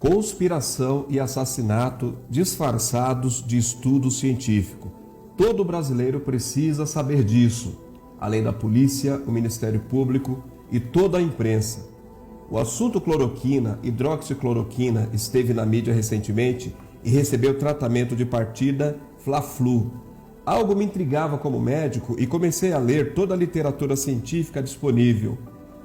Conspiração e assassinato disfarçados de estudo científico. Todo brasileiro precisa saber disso, além da polícia, o Ministério Público e toda a imprensa. O assunto cloroquina, hidroxicloroquina, esteve na mídia recentemente e recebeu tratamento de partida Fla-Flu. Algo me intrigava como médico e comecei a ler toda a literatura científica disponível.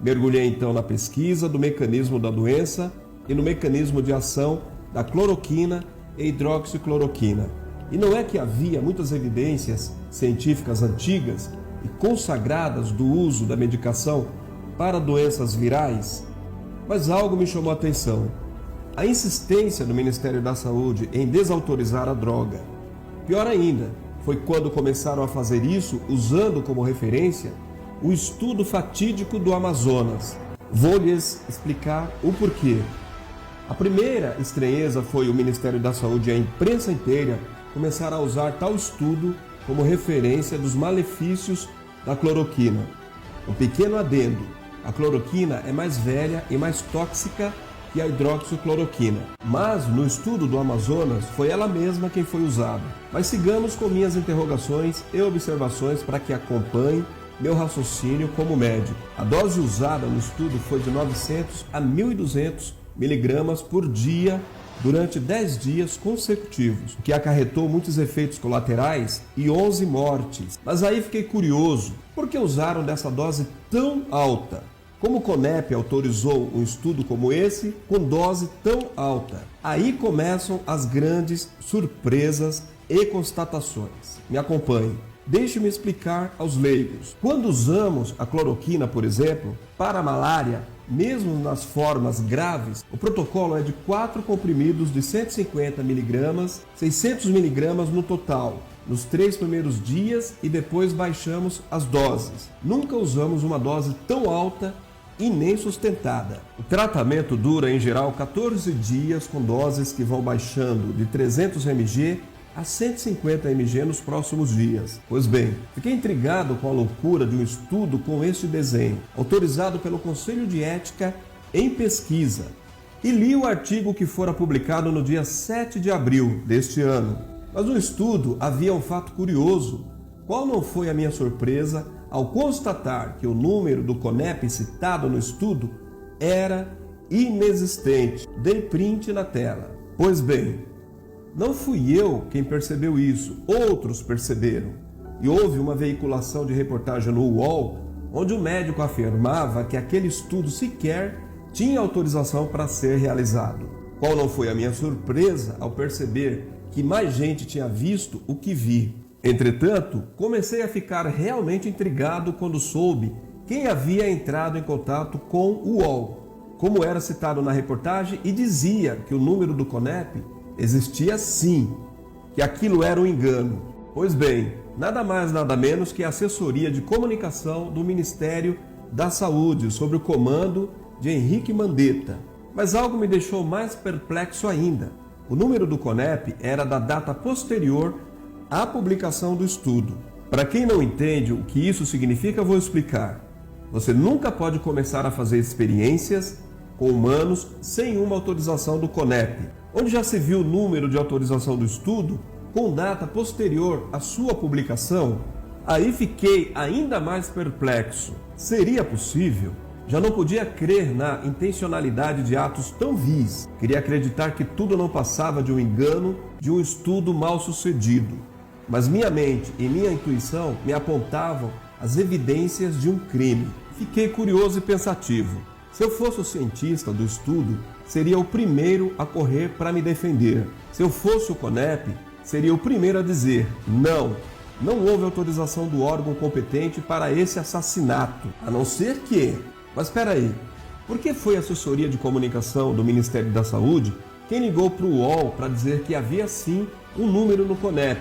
Mergulhei então na pesquisa do mecanismo da doença e no mecanismo de ação da cloroquina e hidroxicloroquina. E não é que havia muitas evidências científicas antigas e consagradas do uso da medicação para doenças virais? Mas algo me chamou a atenção. A insistência do Ministério da Saúde em desautorizar a droga. Pior ainda, foi quando começaram a fazer isso usando como referência o estudo fatídico do Amazonas. Vou lhes explicar o porquê. A primeira estranheza foi o Ministério da Saúde e a imprensa inteira começar a usar tal estudo como referência dos malefícios da cloroquina. Um pequeno adendo: a cloroquina é mais velha e mais tóxica que a hidroxicloroquina, mas no estudo do Amazonas foi ela mesma quem foi usada. Mas sigamos com minhas interrogações e observações para que acompanhe meu raciocínio como médico. A dose usada no estudo foi de 900 a 1.200 miligramas por dia durante 10 dias consecutivos, o que acarretou muitos efeitos colaterais e 11 mortes. Mas aí fiquei curioso, por que usaram dessa dose tão alta? Como o CONEP autorizou um estudo como esse com dose tão alta? Aí começam as grandes surpresas e constatações. Me acompanhe. Deixe-me explicar aos leigos. Quando usamos a cloroquina, por exemplo, para a malária, mesmo nas formas graves, o protocolo é de 4 comprimidos de 150 mg, 600 mg no total, nos 3 primeiros dias, e depois baixamos as doses. Nunca usamos uma dose tão alta e nem sustentada. O tratamento dura em geral 14 dias com doses que vão baixando de 300 mg a 150 mg nos próximos dias. Pois bem, fiquei intrigado com a loucura de um estudo com este desenho, autorizado pelo Conselho de Ética em Pesquisa, e li o artigo que fora publicado no dia 7 de abril deste ano. Mas no estudo havia um fato curioso. Qual não foi a minha surpresa ao constatar que o número do CONEP citado no estudo era inexistente. Dei print na tela. Pois bem, não fui eu quem percebeu isso, outros perceberam. E houve uma veiculação de reportagem no UOL, onde o médico afirmava que aquele estudo sequer tinha autorização para ser realizado. Qual não foi a minha surpresa ao perceber que mais gente tinha visto o que vi. Entretanto, comecei a ficar realmente intrigado quando soube quem havia entrado em contato com o UOL, como era citado na reportagem, e dizia que o número do CONEP existia sim, que aquilo era um engano. Pois bem, nada mais nada menos que a assessoria de comunicação do Ministério da Saúde, sob o comando de Henrique Mandetta. Mas algo me deixou mais perplexo ainda. O número do CONEP era da data posterior à publicação do estudo. Para quem não entende o que isso significa, vou explicar. Você nunca pode começar a fazer experiências com humanos sem uma autorização do CONEP. Onde já se viu o número de autorização do estudo com data posterior à sua publicação? Aí fiquei ainda mais perplexo. Seria possível? Já não podia crer na intencionalidade de atos tão vis. Queria acreditar que tudo não passava de um engano, de um estudo mal sucedido. Mas minha mente e minha intuição me apontavam as evidências de um crime. Fiquei curioso e pensativo. Se eu fosse o cientista do estudo, seria o primeiro a correr para me defender. Se eu fosse o CONEP, seria o primeiro a dizer: não houve autorização do órgão competente para esse assassinato, a não ser que... Mas espera aí, por que foi a assessoria de comunicação do Ministério da Saúde quem ligou para o UOL para dizer que havia sim um número no CONEP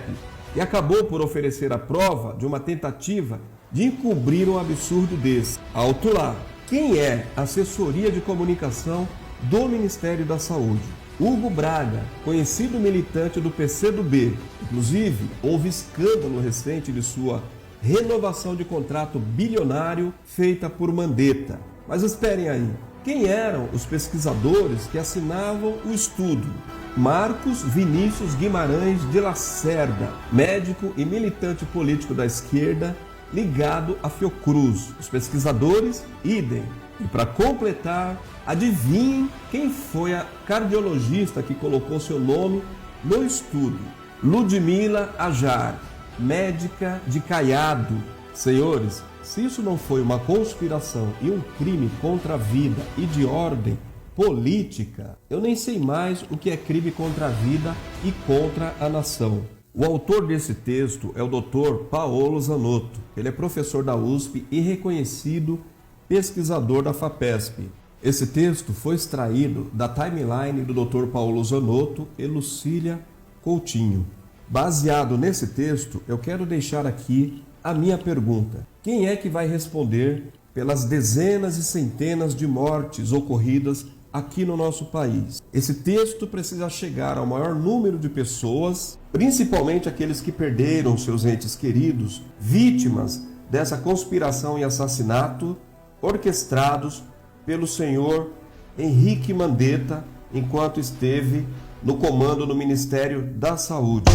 e acabou por oferecer a prova de uma tentativa de encobrir um absurdo desse? Alto lá! Quem é a assessoria de comunicação do Ministério da Saúde? Hugo Braga, conhecido militante do PCdoB. Inclusive, houve escândalo recente de sua renovação de contrato bilionário feita por Mandetta. Mas esperem aí, Quem eram os pesquisadores que assinavam o estudo? Marcos Vinícius Guimarães de Lacerda, médico e militante político da esquerda, ligado à Fiocruz. Os pesquisadores, idem. E para completar, adivinhem quem foi a cardiologista que colocou seu nome no estudo? Ludmila Ajar, médica de Caiado. Senhores, se isso não foi uma conspiração e um crime contra a vida e de ordem política, eu nem sei mais o que é crime contra a vida e contra a nação. O autor desse texto é o Dr. Paolo Zanotto. Ele é professor da USP e reconhecido pesquisador da FAPESP. Esse texto foi extraído da timeline do Dr. Paolo Zanotto e Lucília Coutinho. Baseado nesse texto, eu quero deixar aqui a minha pergunta. Quem é que vai responder pelas dezenas e centenas de mortes ocorridas aqui no nosso país? Esse texto precisa chegar ao maior número de pessoas, principalmente aqueles que perderam seus entes queridos, vítimas dessa conspiração e assassinato orquestrados pelo senhor Henrique Mandetta enquanto esteve no comando do Ministério da Saúde.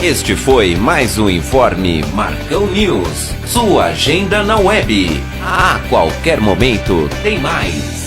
Este foi mais um Informe Marcão News. Sua agenda na web. A qualquer momento tem mais.